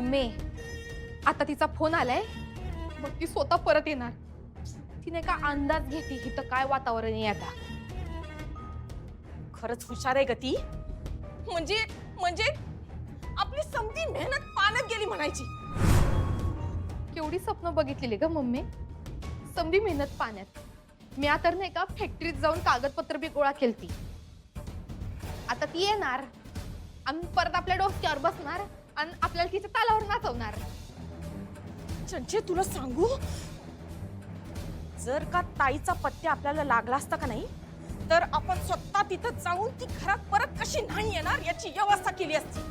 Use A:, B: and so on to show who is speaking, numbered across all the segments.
A: Mummy आता तिचा phone आलाय, मग ती स्वतः परत येणार. तिने का अंदाज घेते इथं काय वातावरण आहे आता.
B: खरंच हुशार आहे ग ती. म्हणजे म्हणजे आपली समधी मेहनत पाण्यात गेली म्हणायची.
A: केवढी स्वप्न बघितलेली ग मम्मी, समधी मेहनत पाण्यात. मी तर नाही का फॅक्टरीत जाऊन कागदपत्र बी गोळा केलती. आता ती येणार आणि परत आपल्या डोक्यावर बसणार आणि आपल्याला तिच्या तालावर नाचवणार.
B: चंचे तुला सांगू, जर का ताईचा पत्ते आपल्याला लागला असता का नाही, तर आपण स्वतः तिथं जाऊन ती घरात परत कशी नाही येणार याची व्यवस्था केली असती.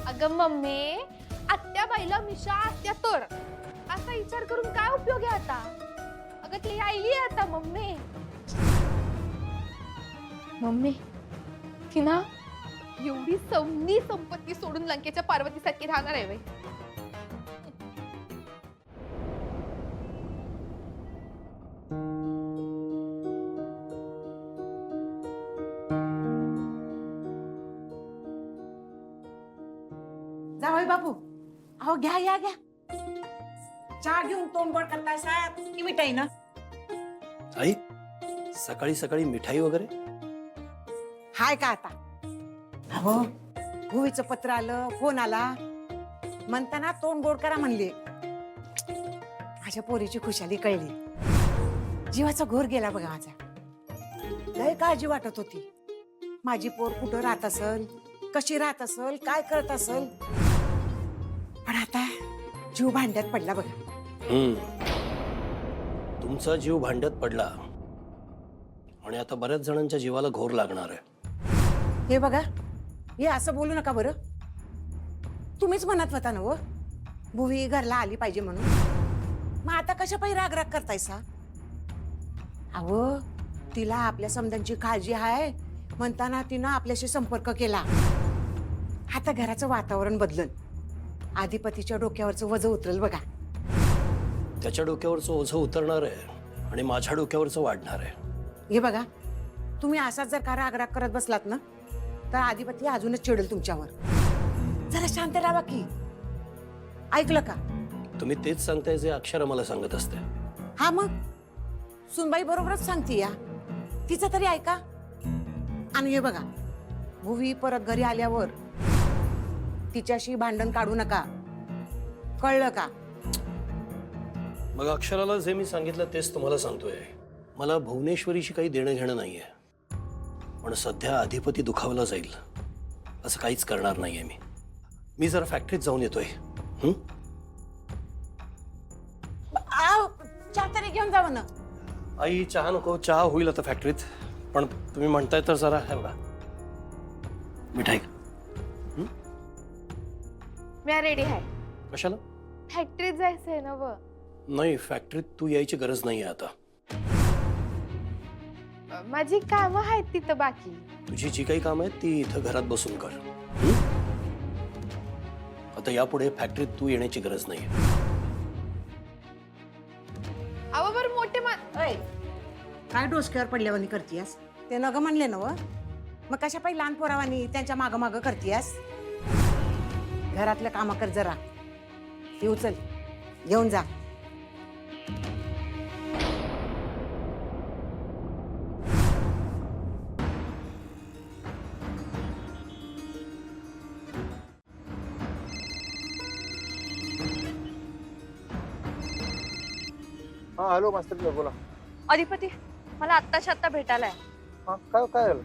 A: अगं मम्मी, आत्या बाईला मिशा आत्या तर असा विचार करून काय उपयोग आहे आता. अगं ती आईली आता मम्मी. मम्मी ती ना एवढी समधी संपत्ती सोडून लंकेच्या पार्वतीसारखी राहणार आहे बाई.
C: जावई बापू, अहो घ्या या घ्या. चहा घेऊन तोंड गोड करताय साहेब की मिठाई ना?
D: आई सकाळी सकाळी मिठाई वगैरे?
C: हाय का आता? अहो भुवीचं पत्र आलं, फोन आला, म्हणताना तोंड गोड करा म्हणले. माझ्या पोरीची खुशाली कळली. जीवाचा घोर गेला बघा माझा. लय काळजी वाटत होती. माझी पोर कुठं राहत असल, कशी राहत असल, काय करत असल. पण आता जीव भांड्यात पडला बघा.
D: तुमचा जीव भांड्यात पडला आणि आता बऱ्याच जणांच्या जीवाला घोर लागणार आहे.
C: हे बघा, हे असं बोलू नका बरं. तुम्हीच म्हणत होता ना हो, भुवी घरला आली पाहिजे म्हणून. मग आता कशा पायी राग करतायसा? अहो तिला आपल्या समजांची काळजी आहे म्हणताना तिनं आपल्याशी संपर्क केला. आता घराचं वातावरण बदलन, आधिपतीच्या डोक्यावरचं वजं उतरल बघा.
D: त्याच्या डोक्यावरचं ओझं उतरणार आहे आणि माझ्या डोक्यावरचं वाढणार आहे.
C: हे बघा, तुम्ही असाच जर का राग करत बसलात ना, तर आधिपती अजूनच चिडेल तुमच्यावर. जरा शांत राहा की. ऐकलं का?
D: तुम्ही तेच सांगताय जे अक्षरा मला सांगत असते.
C: हा मग सुनबाई बरोबरच सांगते या, तिचं तरी ऐका. आणि हे बघा, भुवी परत घरी आल्यावर तिच्याशी भांडण काढू नका, कळलं का?
D: मग अक्षराला जे मी सांगितलं तेच तुम्हाला सांगतोय. मला भुवनेश्वरीशी काही देणं घेणं नाहीये, पण सध्या अधिपती दुखावला जाईल असं काहीच करणार नाहीये मी जरा फॅक्टरीत जाऊन येतोय.
C: चहा तरी घेऊन जावं ना.
D: आई चहा नको, चहा होईल आता फॅक्टरीत. पण तुम्ही म्हणताय तर जरा हे बघा मिठाई.
A: मी रेडी आहे.
D: कशाला?
A: फॅक्टरीत जायचंय ना व.
D: नाही, फॅक्टरीत तू यायची गरज नाहीये आता.
A: माझी कामं आहेत तिथं बाकी.
D: तुझी जी काही काम आहेत ती इथं घरात बसून कर. आता यापुढे फॅक्टरीत तू येण्याची गरज नाही.
A: अहो बरं मोठे
C: काय डोसक्यावर पडल्यावानी करतीयास? ते नग म्हणले ना व, मग कशा पाहिजे लहान पोरावानी त्यांच्या माग माग करतीयास? घरातलं काम कर जरा. येऊ चल, घेऊन जा.
E: हा हॅलो मास्तर जी, बोला.
B: अधिपती मला आत्ताच्या आत्ता भेटायला आहे.
E: हा काय काय झालं?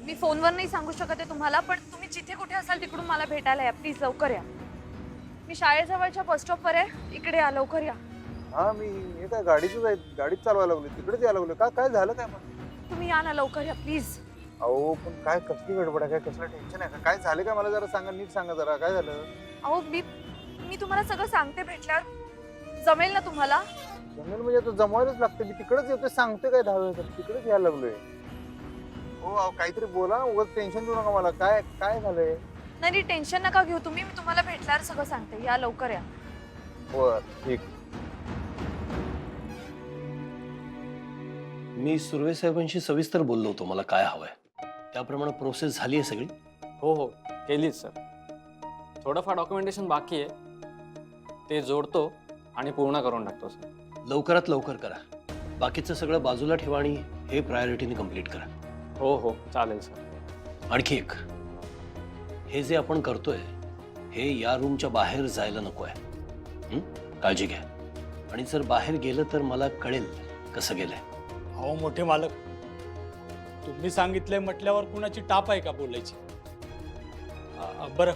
B: मी फोनवर नाही सांगू शकत आहे तुम्हाला, पण तुम्ही जिथे कुठे असाल तिकडून मला भेटायला या प्लीज. लवकर या. मी शाळेजवळच्या बस स्टॉपवर आहे, इकडे या, लवकर या.
E: हा मी हे काय गाडीच चालवायला लागली, तिकडेच यायला लागलो. काय काय झालं काय मग?
B: तुम्ही या ना लवकर या प्लीज.
E: अहो पण काय कसली गडबड आहे, काय कसलं टेन्शन आहे का? काय झालं काय मला जरा सांगा, नीट सांगा जरा, काय झालं?
B: अहो मी तुम्हाला सगळं सांगते भेटल्यावर. जमेल ना तुम्हाला?
E: जमेल म्हणजे तो जमवायलाच लागतं. मी तिकडेच येतोय, सांगते काय 10 वेळा, तिकडेच यायला लागलोय. हो अहो काहीतरी बोला, उगाच टेन्शन देऊ नका मला. काय काय झालंय?
B: नाही टेन्शन नका घेऊ तुम्ही, मी तुम्हाला भेटल्यावर सगळं सांगते. या लवकर या.
E: बर ठीक.
D: मी सुर्वे साहेबांशी सविस्तर बोललो होतो मला काय हवंय. त्याप्रमाणे प्रोसेस झाली आहे सगळी?
F: हो हो केलीच सर. थोडंफार डॉक्युमेंटेशन बाकी आहे, ते जोडतो आणि पूर्ण करून टाकतो सर.
D: लवकरात लवकर करा. बाकीचं सगळं बाजूला ठेवा आणि हे प्रायोरिटीने कम्प्लीट करा.
F: हो हो चालेल सर.
D: आणखी एक, हे जे आपण करतोय हे या रूमच्या बाहेर जायला नको आहे. काळजी घ्या. आणि जर बाहेर गेलं तर मला कळेल कसं गेलंय.
G: अहो मोठे मालक, तुम्ही सांगितलंय म्हटल्यावर कुणाची टाप आहे का बोलायची? बरं,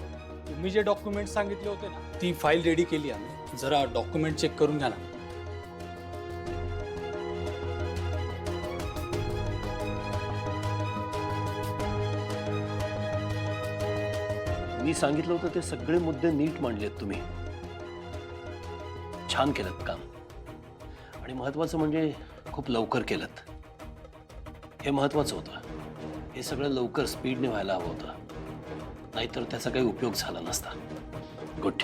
G: तुम्ही जे डॉक्युमेंट सांगितले होते ना, ती फाईल रेडी केली आम्ही. जरा डॉक्युमेंट चेक करून घ्या ना.
D: मी सांगितलं होतं ते सगळे मुद्दे नीट मांडलेत तुम्ही. छान केलं काम. आणि महत्वाचं म्हणजे खूप लवकर केलं. हे महत्वाचं होतं. हे सगळं लवकर स्पीडने व्हायला हवं होतं, नाहीतर त्याचा काही उपयोग झाला नसता. गुड.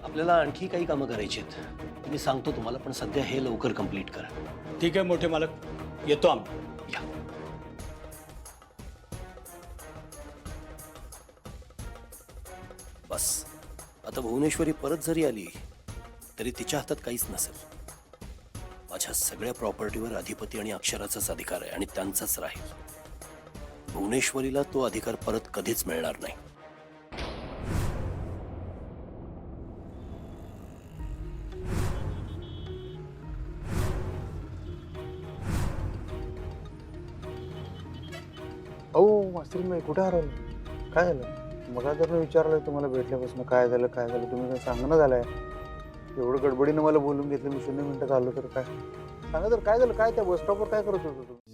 D: आपल्याला आणखी काही कामं करायची आहेत. मी सांगतो तुम्हाला, पण सध्या हे लवकर कंप्लीट करा.
G: ठीक आहे मोठे मालक, येतो आम्ही.
D: या. बस आता भुवनेश्वरी परत जरी आली तरी तिच्या हातात काहीच नसेल. माझ्या सगळ्या प्रॉपर्टीवर अधिपती आणि अक्षराचाच अधिकार आहे आणि त्यांचाच राहील. भुवनेश्वरीला तो अधिकार परत कधीच मिळणार नाही.
E: अहो मास्तर, मी कुठे हरवलं? काय झालं? मग जर मी विचारलं तुम्हाला भेटल्यापासून काय झालं तुम्ही काय सांगणं झालंय. एवढं गडबडीनं मला बोलून घेतलं, मी 0 मिनिटात आलो तर काय सांगा. तर काय झालं? काय त्या बस स्टॉपवर काय करत होतो तुम्ही?